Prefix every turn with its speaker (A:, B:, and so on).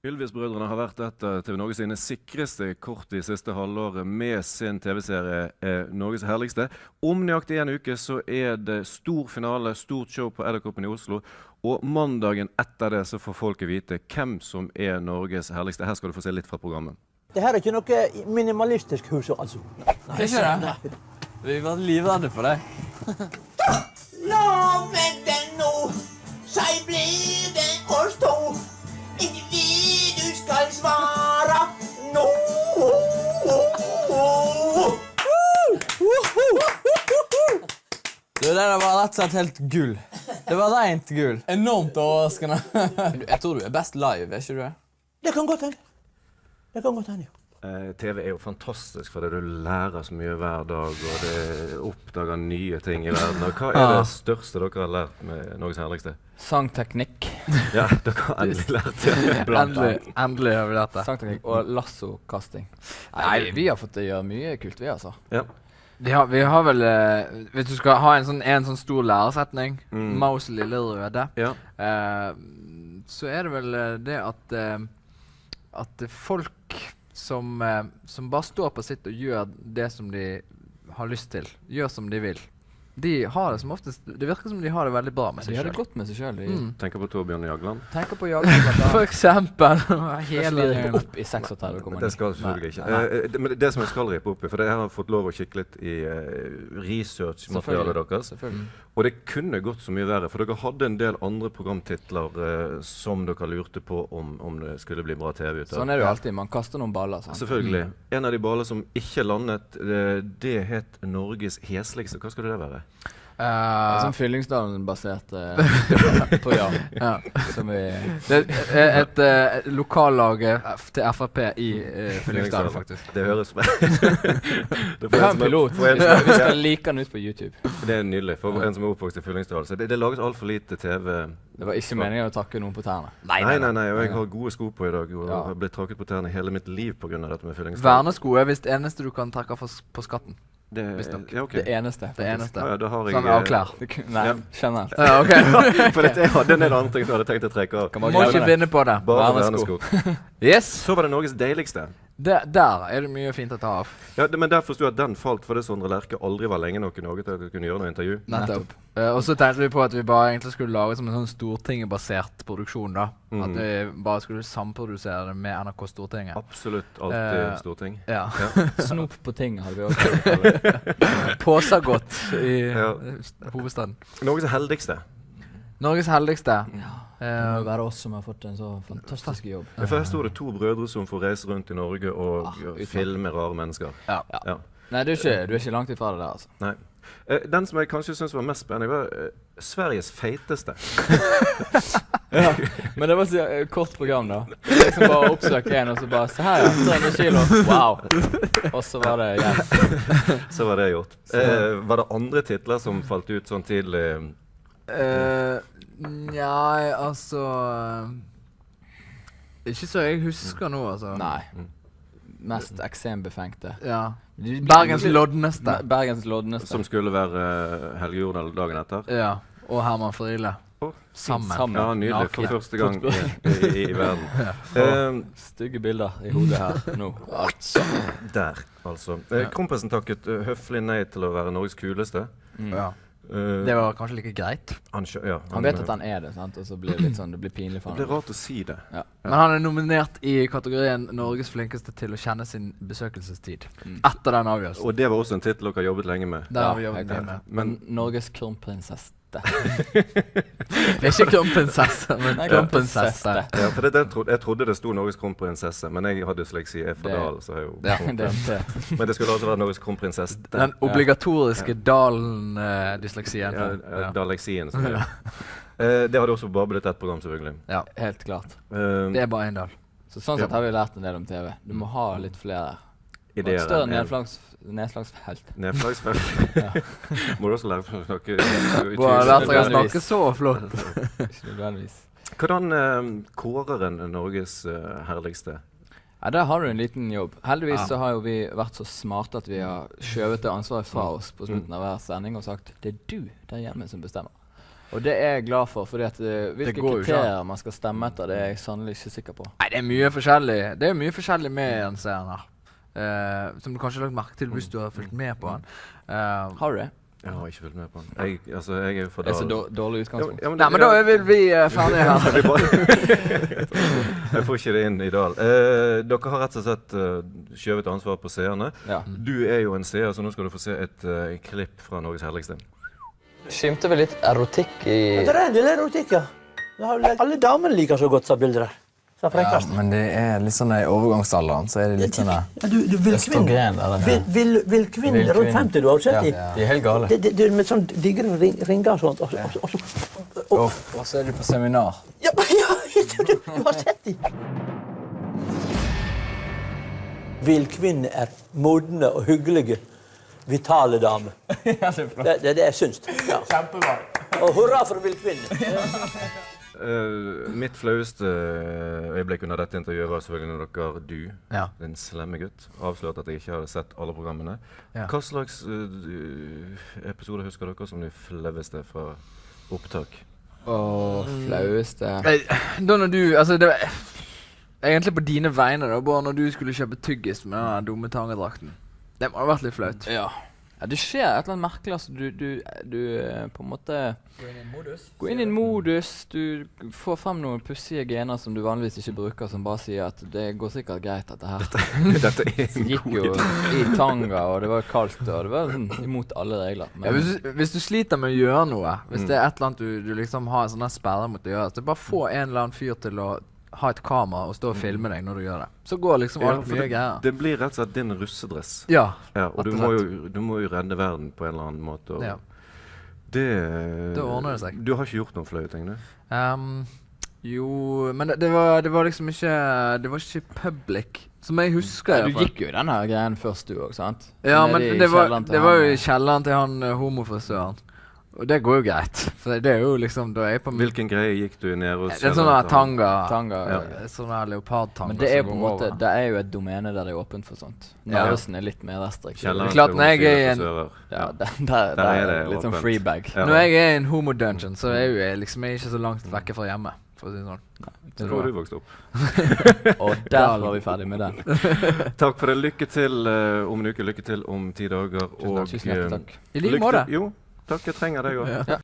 A: Ylvis-brødrene har vært et av TV Norge sine sikreste kort i siste halvåret med sin TV-serie Norges herligste. Om nøyaktig en uke så det stor finale, stort show på Edderkoppen i Oslo. Og mandagen etter det så får folket vite hvem som Norges herligste. Her skal du få se litt fra programmet.
B: Det her ikke noe minimalistisk hus, altså.
C: Nei, ikke det? Vi var livredde for deg.
D: La meg den nå, seg blir det oss to. Ikke vi du skal svare nå.
C: Du, det der var rett og slett helt gull. Det var rent gull. Enormt overraskende. Jeg tror du best live, ikke du det?
B: Det kan godt hende. Det kan godt hende, ja.
A: TV jo fantastisk, fordi du lærer så mye hver dag, og det oppdager nye ting i verden. Og hva det største dere har lært med Norges herligste?
C: Sangteknikk.
A: Ja, dere har endelig lært det.
C: Endelig har vi lært det. Sangteknikk og lassokasting. Nei, vi har fått gjøre mye kult, vi altså.
A: Ja.
E: Vi har vel, hvis du skal ha en sånn stor læresetning, Maus lille røde, så det vel det at folk som bare står på sitt og gjør det som de har lyst til, gjør som de vil. De har det som oftest, det virker som de har det veldig bra med seg selv.
C: De har det godt med seg selv.
A: Tenker på Torbjørn Jagland.
C: Tenker på Jagland.
E: For eksempel.
C: Hele opp i 6-hotellet.
A: Det skal selvfølgelig ikke. Men det som jeg skal rippe opp i, for jeg har fått lov å kikke litt i research-materialet deres. Og det kunne gått så mye verre, for dere hadde en del andre programtitler som dere lurte på om det skulle bli bra TV ut av.
C: Sånn det jo alltid, man kaster noen baller. Sant?
A: Selvfølgelig. En av de baller som ikke landet, det het Norges hesligste. Hva skulle det være?
C: Som Fyllingsdalen-basert program. Som
E: et lokallag til FrP i Fyllingsdalen, faktisk.
A: Det høres
C: Vi har en pilot. Vi skal like den ut på YouTube.
A: Det nydelig, for en som oppvokst i Fyllingsdalen. Så det lages alt for lite TV.
C: Det var ikke meningen å takke noen på tærne.
A: Nei, og jeg har gode sko på i dag, og har blitt trakket på tærne hele mitt liv på grunn av dette med Fyllingsdalen.
E: Vernesko visst det eneste du kan trekke på skatten.
A: Det
C: eneste.
A: Ja, da har jeg...
E: Sånn avklær.
C: Nei, generelt.
E: Ja, ok.
A: For dette er en annen ting som jeg hadde tenkt å trekke av.
E: Må ikke vinne på det.
A: Bare vernesko.
E: Yes.
A: Så var det Norges deiligste.
E: Der det mye fint å ta av.
A: Ja, men der forstod jeg at den falt fordi Sondre Lerche aldri var lenge nok i Norge til at vi kunne gjøre noe intervju.
E: Nettopp. Og så tenkte vi på at vi bare egentlig skulle lage som en sånn Stortinget-basert produksjon da. At vi bare skulle samprodusere det med NRK Stortinget.
A: Absolutt alltid Storting.
E: Ja.
C: Snop på ting hadde vi også.
E: Påsagodt i hovedstaden.
A: Norges heldigste.
E: Norges heldigste.
C: Det må være oss som har fått en så fantastisk jobb.
A: For her står det 2 brødre som får reise rundt i Norge og filme rare mennesker.
C: Ja. Nei, du er ikke langt ifra det der, altså.
A: Nei. Den som jeg kanskje synes var mest spennende, var Sveriges feiteste.
C: Men det var så kort program da. Liksom bare oppsøke en og så bare, se her 300 kilo, wow. Og så var det igjen.
A: Så var det gjort. Var det andre titler som falt ut sånn tidlig?
E: Nei, altså ikke så jeg husker nå, altså.
C: Nei. Mest eksembefengte.
E: Ja. Bergens lodneste.
C: Bergens lodneste.
A: Som skulle være Helge Jordal dagen etter.
E: Ja, og Herman Friele. Sammen.
A: Ja, nydelig. For første gang i verden.
C: Stygge bilder i hodet her nå. Altså.
A: Der, altså. Kronprinsen takket høflig nei til å være Norges kuleste.
E: Ja. Det var kanskje like greit.
A: Han
C: vet at han det, sant? Og så blir det litt sånn, det blir pinlig for han.
A: Det rart å si det.
C: Ja.
E: Men han nominert i kategorien Norges flinkeste til å kjenne sin besøkelsestid. Etter den avgjørelsen.
A: Og det var også en titel dere har jobbet lenge med.
E: Der har vi jobbet lenge med.
C: Men Norges kronprinsesse.
E: Ikke kronprinsesse, men kronprinsesse.
A: Ja, for jeg trodde det stod Norges kronprinsesse, men jeg hadde dysleksi fra Dal, så jeg men det skulle altså være Norges kronprinsesse.
E: Den obligatoriske Dalen-dysleksien.
A: Daleksien, som det hadde også bare blitt et program, selvfølgelig.
C: Ja, helt klart.
E: Det bare en Dal.
C: Så sånn sett har vi lært en del om TV. Du må ha litt flere
A: ideer.
C: Større nedslagsfelt.
A: Nedslagsfelt. Må du også lære å snakke
E: snakke så flott.
C: Ikke nødvendigvis.
A: Hvordan kårer en Norges herligste?
C: Ja, der har du en liten jobb. Heldigvis så har jo vi vært så smarte at vi har skjøvet det ansvaret fra oss på slutten av hver sending og sagt, det du der hjemme som bestemmer. Og det er jeg glad for, fordi at hvilke
E: går jo ikke
C: kriterier man skal stemme etter, det er jeg sannelig ikke sikker på.
E: Nei, det er mye forskjellig. Det er mye forskjellig med den serien her. Som du kanskje har lagt merke til hvis du har fulgt med på den.
C: Har du det?
A: Jeg har ikke fulgt med på den. Jeg er jo for
C: Det er så dårlig utgangspunkt.
E: Nei, men da vil vi ferdige her.
A: Jeg får ikke det inn i dag. Dere har rett og slett skjøvet ansvar på seerne.
C: Ja.
A: Du er jo en seer, så nå skal du få se et klipp fra Norges herligste.
C: Skimter vi litt erotikk i...
B: Det er en del erotikk, ja. Alle damene liker så godt, sa bilder her. Sa frekkast.
F: Men det er litt sånn i overgangsalderen, så er det litt sånn
B: Du vil kvinne. Vil kvinne rundt 50, du har sett de?
F: De er helt gale.
B: Det med sånn digre ringer og sånt.
F: Og så er du på seminar.
B: Ja, du har sett de. Vil kvinne er modne og hyggelige, vitale damer. Det er det jeg syns. Ja.
F: Kjempebra.
B: Og hurra for vil kvinne.
A: Mitt flaueste øyeblikk under dette intervjuet var selvfølgelig når dere, den slemme gutt, avslørte at jeg ikke hadde sett alle programmene.
E: Ja.
A: Hva slags episoder husker dere som de flaueste fra opptak?
C: Flaueste...
E: Da når du, altså det var egentlig på dine vegne da, bare når du skulle kjøpe tyggis med den dumme tangedrakten. Det må ha vært litt flaut.
C: Ja, det skjer et eller annet merkelig, altså du på en måte Gå inn i en modus, du får frem noen pussige gener som du vanligvis ikke bruker, som bare sier at det går sikkert greit dette her.
A: Dette er en
C: Gikk jo i tanga, og det var kaldt, og det var sånn imot alle regler. Men,
E: Hvis du sliter med å gjøre noe, hvis det er et eller annet du liksom har en sånn her sperre mot å gjøre, så bare få en eller annen fyr til å ha et kamera og stå og filme deg når du gjør det. Så går liksom alt mye greier.
A: Det blir rett og slett din russedress.
E: Ja,
A: og du må jo redde verden på en eller annen måte. Og
E: Da ordner det seg.
A: Du har ikke gjort noen flaue ting, du?
E: Jo, men det var liksom ikke det var ikke public, som jeg husker.
C: du gikk jo i denne greien først du også, sant?
E: Ja, men
C: Nede i
E: det var
C: kjelleren
E: jo i kjelleren til han homofrisøren. Og det går jo greit, for det er jo liksom da er jeg på
A: Hvilken greie gikk du ned hos?
E: Det er sånn der tanga, sånn der leopardtanga.
C: Men det er jo på en måte, det er jo et domene der det er åpent for sånt. Narvesen er litt mer restriktiv.
A: Kjelleren
E: Klart,
A: til
E: når jeg er i en
A: homofile frisører.
C: Ja, der er det litt sånn
A: åpent.
C: freebag.
A: Ja.
E: Når jeg er i en homo-dungeon, så er jeg liksom ikke så langt vekke fra hjemme, for å si det sånn.
A: Så da du vokste opp.
C: Og der var vi ferdig med den.
A: Takk for det. Lykke til om en uke, lykke til om 10 dager.
C: Tusen hjertelig takk.
E: I like måte.
A: Jo, takk. Jeg trenger deg også.
C: Ja.